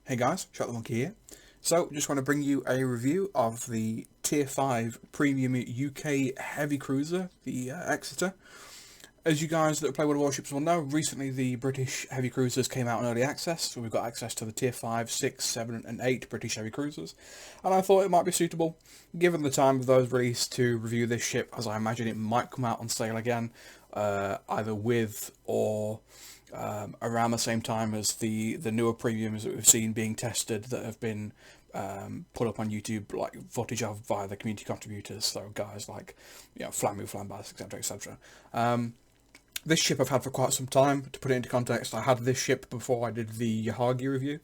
Hey guys, Shot the Monkey here. So, just want to bring you a review of the Tier 5 Premium UK Heavy Cruiser, the Exeter. As you guys that play World of Warships will know, recently the British Heavy Cruisers came out in early access, so we've got access to the Tier 5, 6, 7 and 8 British Heavy Cruisers, and I thought it might be suitable, given the time of those released, to review this ship, as I imagine it might come out on sale again, either with or around the same time as the newer premiums that we've seen being tested that have been put up on YouTube, like footage of via the community contributors, so guys like Flamu, Flambas, etc, etc. This ship I've had for quite some time. To put it into context, I had this ship before I did the Yahagi review,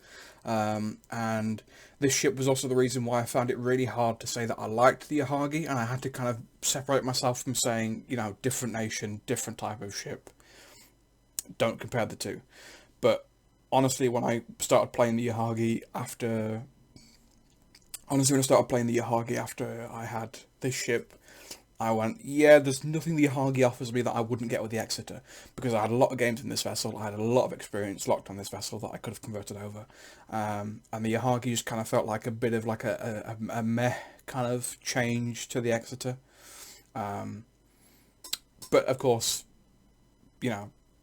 and this ship was also the reason why I found it really hard to say that I liked the Yahagi, and I had to kind of separate myself from saying, different nation, different type of ship. Don't compare the two. But honestly, when I started playing the Yahagi after... I had this ship, I went, yeah, there's nothing the Yahagi offers me that I wouldn't get with the Exeter, because I had a lot of games in this vessel, I had a lot of experience locked on this vessel that I could have converted over, and the Yahagi just kind of felt like a bit of like a meh kind of change to the Exeter, but of course,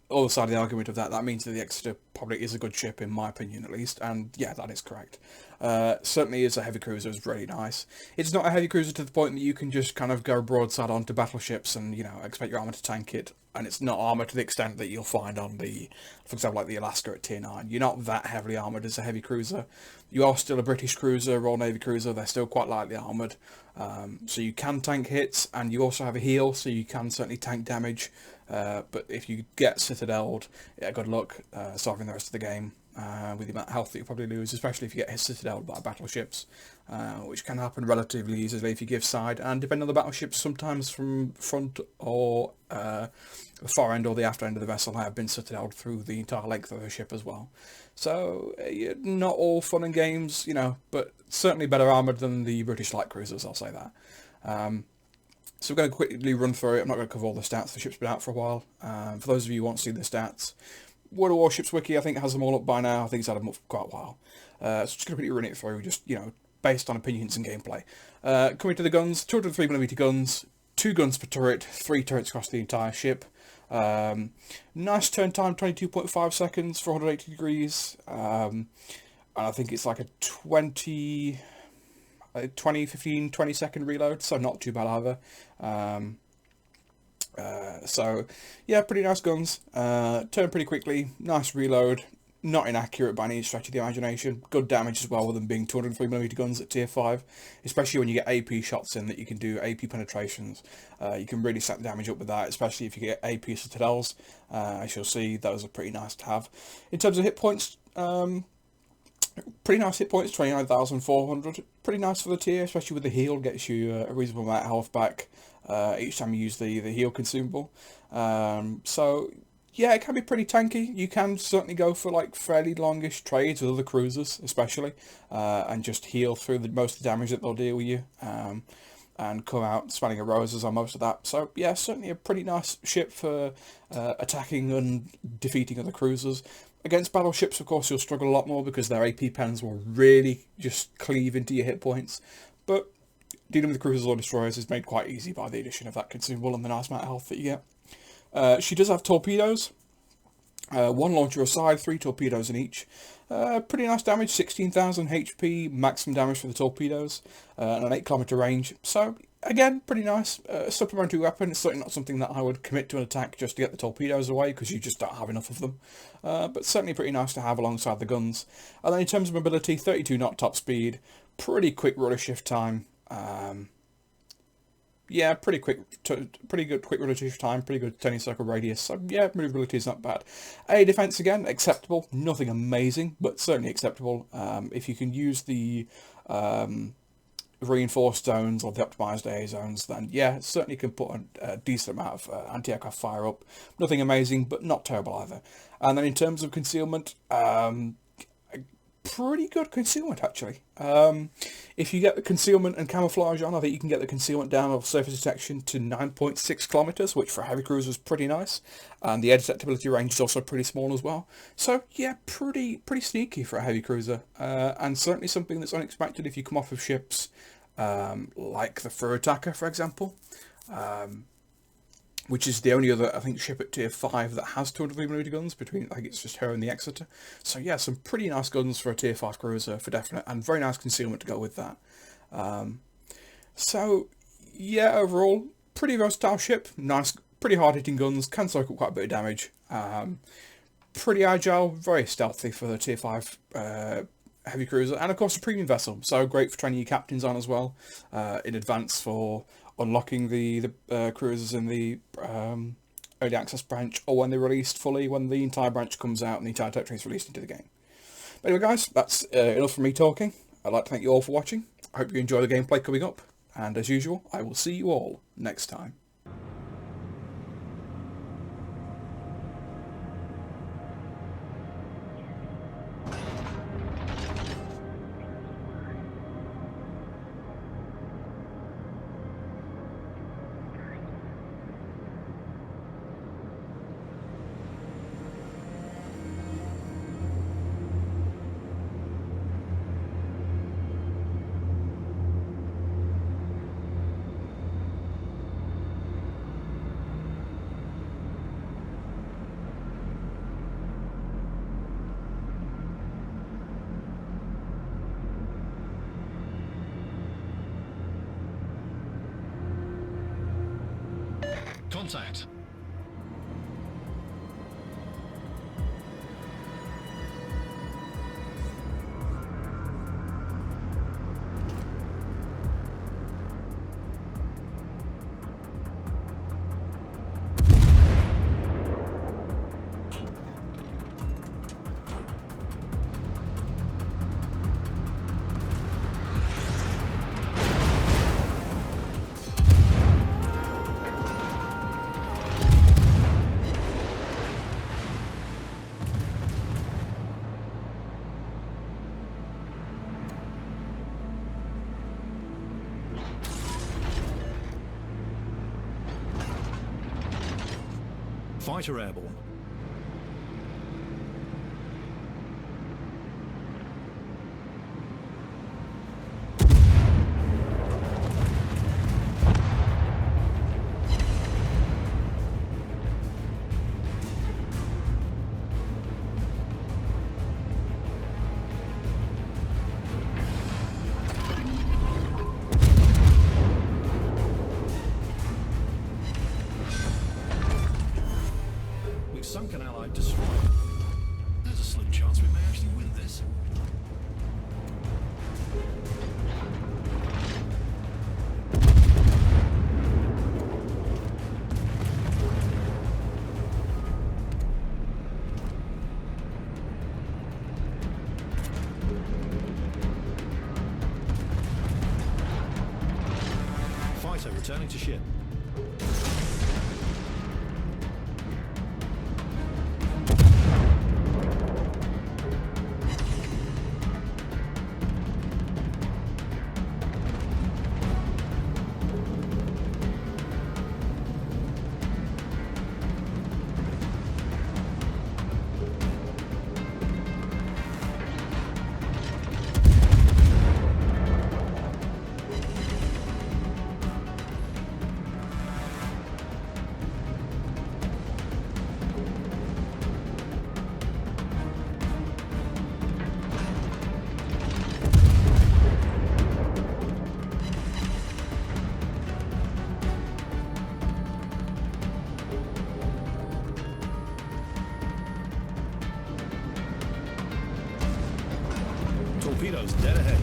all the side of the argument of that means that the Exeter probably is a good ship, in my opinion at least, and yeah, that is correct. Certainly is a heavy cruiser, is really nice. It's not a heavy cruiser to the point that you can just kind of go broadside onto battleships and, expect your armour to tank it, and it's not armour to the extent that you'll find on the, for example, like the Alaska at Tier 9. You're not that heavily armoured as a heavy cruiser. You are still a British cruiser, Royal Navy cruiser, they're still quite lightly armoured, so you can tank hits, and you also have a heal, so you can certainly tank damage. But if you get citadeled, yeah, good luck solving the rest of the game with the amount of health that you probably lose, especially if you get citadeled by battleships, which can happen relatively easily if you give side, and depending on the battleships, sometimes from front or the far end or the after end of the vessel have been citadeled through the entire length of the ship as well. So not all fun and games, but certainly better armoured than the British light cruisers, I'll say that. So we're going to quickly run through it. I'm not going to cover all the stats. The ship's been out for a while. For those of you who want to see the stats, World of Warships Wiki, I think, has them all up by now. I think it's had them up for quite a while. So just going to quickly run it through, just, based on opinions and gameplay. Coming to the guns, 203mm guns, 2 guns per turret, 3 turrets across the entire ship. Nice turn time, 22.5 seconds for 180 degrees. And I think it's like a 20, 15, 20 second reload, so not too bad either. So yeah, pretty nice guns, turn pretty quickly, nice reload, not inaccurate by any stretch of the imagination, good damage as well with them being 203mm guns at Tier 5, especially when you get AP shots in that you can do AP penetrations. You can really set the damage up with that, especially if you get AP citadels. As you'll see, those are pretty nice to have. In terms of hit points, pretty nice hit points, 29,400. Pretty nice for the tier, especially with the heal, gets you a reasonable amount of health back each time you use the heal consumable. So yeah, it can be pretty tanky. You can certainly go for like fairly longish trades with other cruisers, especially, and just heal through most of the damage that they'll deal with you, and come out smelling of roses on most of that. So yeah, certainly a pretty nice ship for attacking and defeating other cruisers. Against battleships, of course, you'll struggle a lot more because their AP pens will really just cleave into your hit points. But dealing with cruisers or destroyers is made quite easy by the addition of that consumable and the nice amount of health that you get. She does have torpedoes. 1 launcher aside, 3 torpedoes in each. Pretty nice damage, 16,000 HP, maximum damage for the torpedoes, and an 8km range. So again, pretty nice. Supplementary weapon. It's certainly not something that I would commit to an attack just to get the torpedoes away, because you just don't have enough of them. But certainly pretty nice to have alongside the guns. And then in terms of mobility, 32 knot top speed, pretty quick rudder shift time. Yeah, pretty good quick rudder shift time, pretty good turning circle radius. So yeah, maneuverability is not bad. A defense again, acceptable. Nothing amazing, but certainly acceptable. If you can use the reinforced zones or the optimized AA zones, then yeah, certainly can put a decent amount of anti-aircraft fire up. Nothing amazing, but not terrible either. And then in terms of concealment, pretty good concealment actually. If you get the concealment and camouflage on, I think you can get the concealment down of surface detection to 9.6 kilometers, which for a heavy cruiser is pretty nice. And the air detectability range is also pretty small as well. So yeah, pretty sneaky for a heavy cruiser, and certainly something that's unexpected if you come off of ships like the Fur Attacker, for example. Which is the only other, I think, ship at tier 5 that has 200mm guns, between, I think it's just her and the Exeter. So yeah, some pretty nice guns for a tier 5 cruiser, for definite, and very nice concealment to go with that. So yeah, overall, pretty versatile ship, nice, pretty hard-hitting guns, can soak up quite a bit of damage. Pretty agile, very stealthy for the tier 5 heavy cruiser, and of course a premium vessel, so great for training your captains on as well, in advance for unlocking the cruisers in the early access branch, or when they're released fully, when the entire branch comes out and the entire territory is released into the game. But anyway guys, that's enough from me talking. I'd like to thank you all for watching. I hope you enjoy the gameplay coming up, and as usual, I will see you all next time. Contact. Fighter airborne. Sunk an Allied destroyer. There's a slim chance we may actually win this. Fighter returning to ship. Torpedoes dead ahead.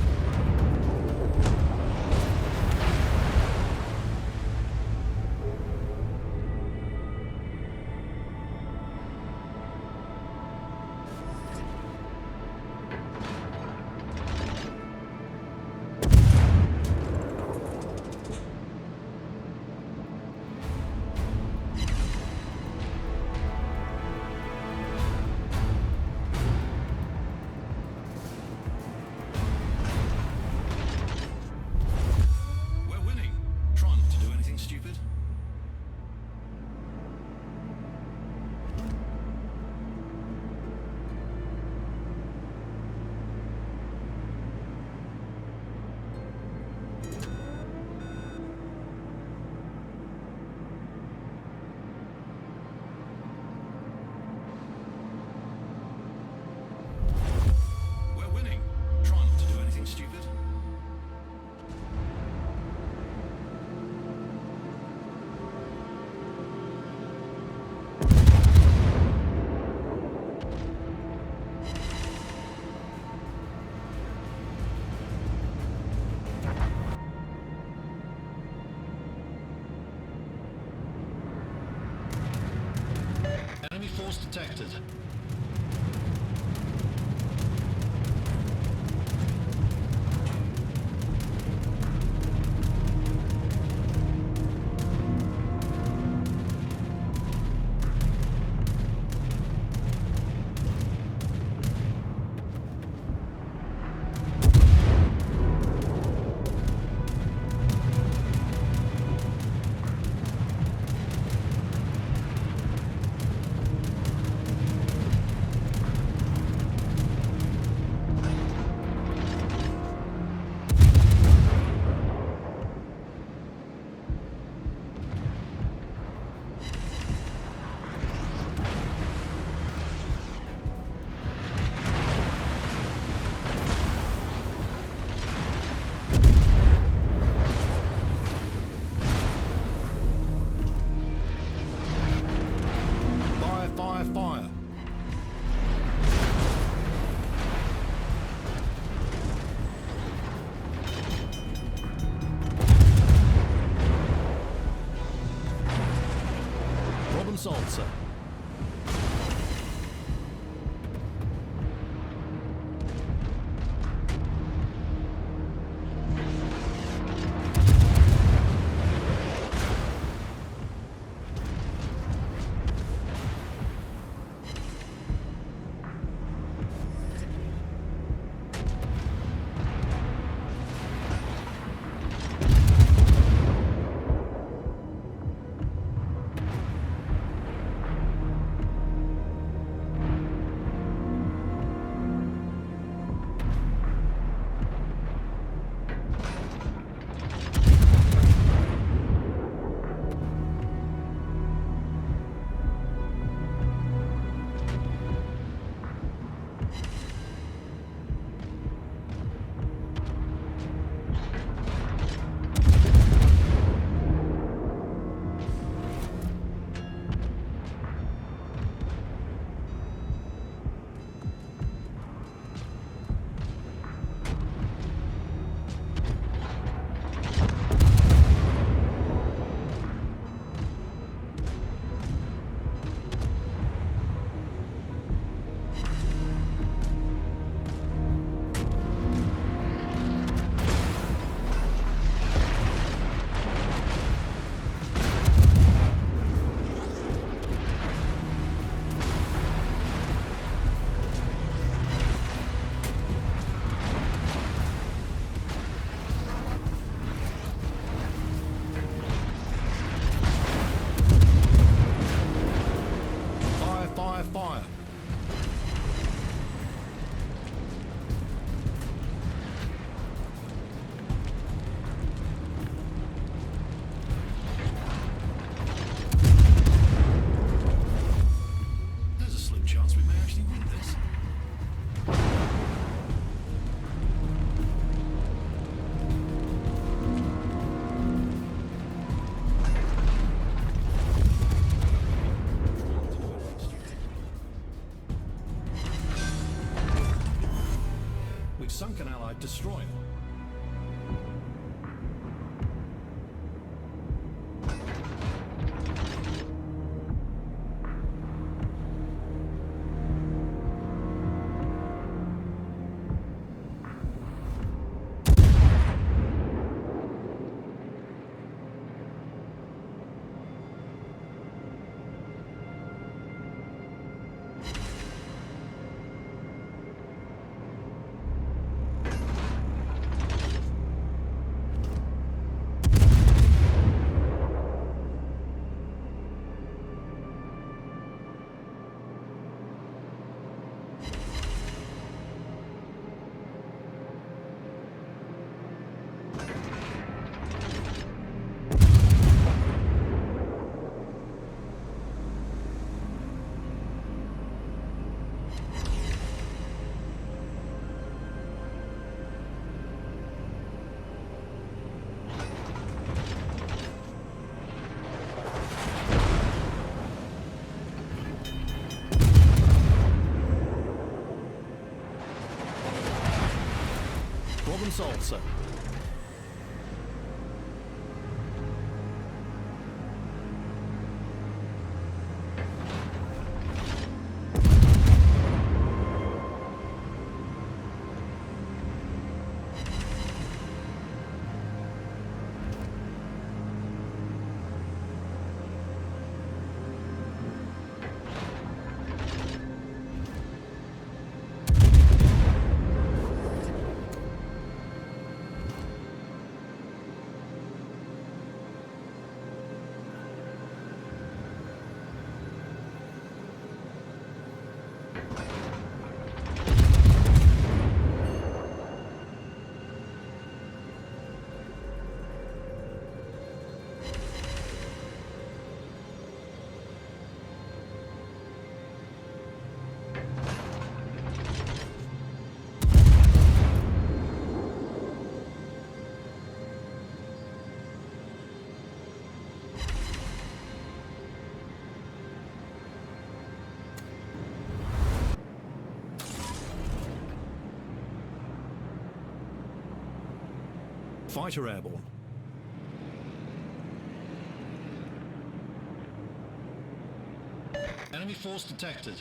loss detected. Fire. Problem solved, sir. Fire. There's a slim chance we may actually win this. We've sunk an Allied destroyer. Problem solved, sir. Fighter airborne. Enemy force detected.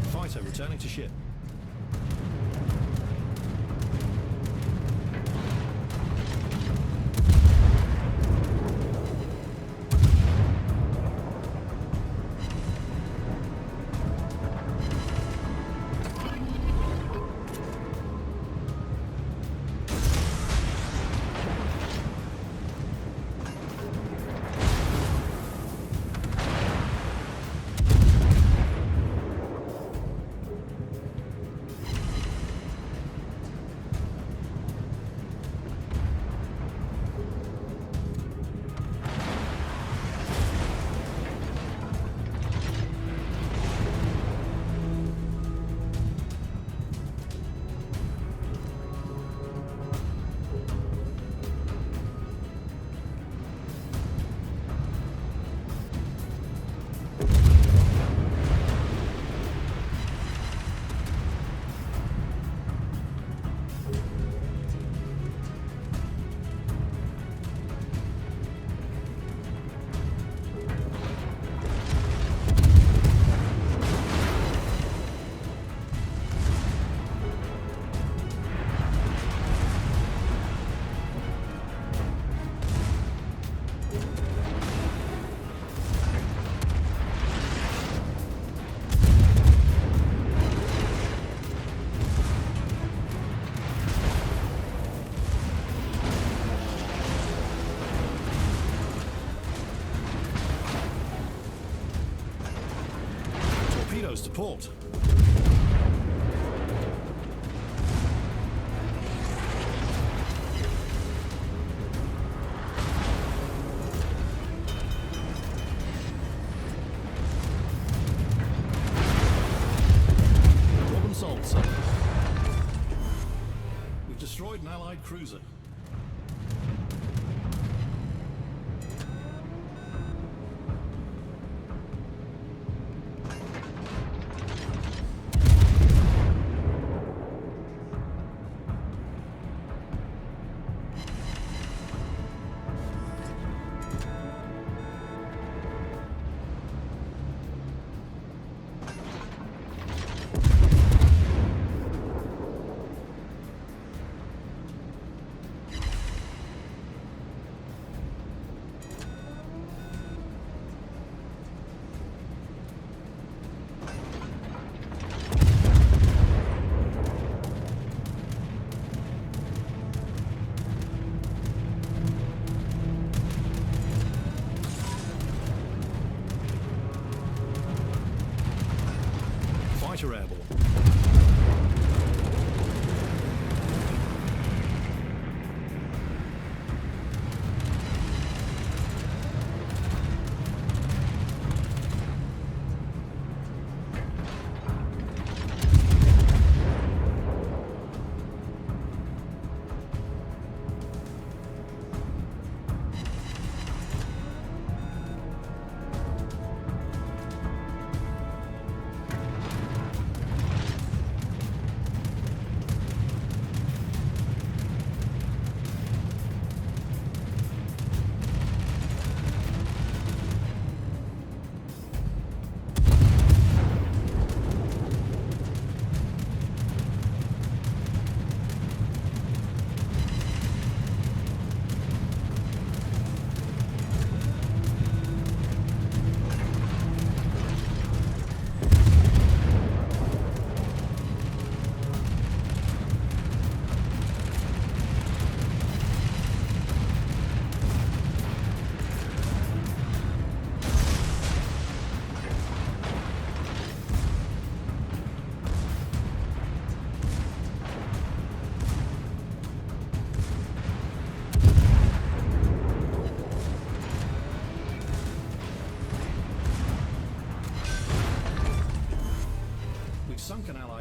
Fighter returning to ship. Torpedoes to port. Problem solved, sir. We've destroyed an Allied cruiser.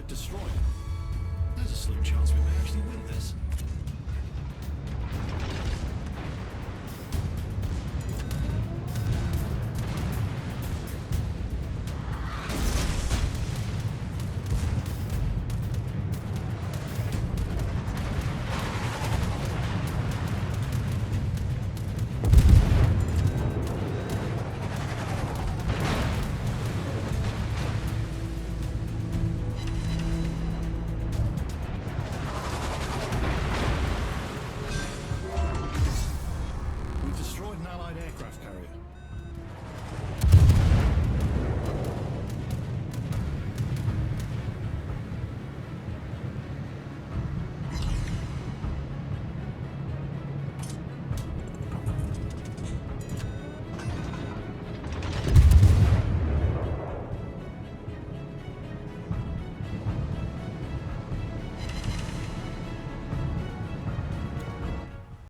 Allied destroyer. There's a slim chance we may actually win this.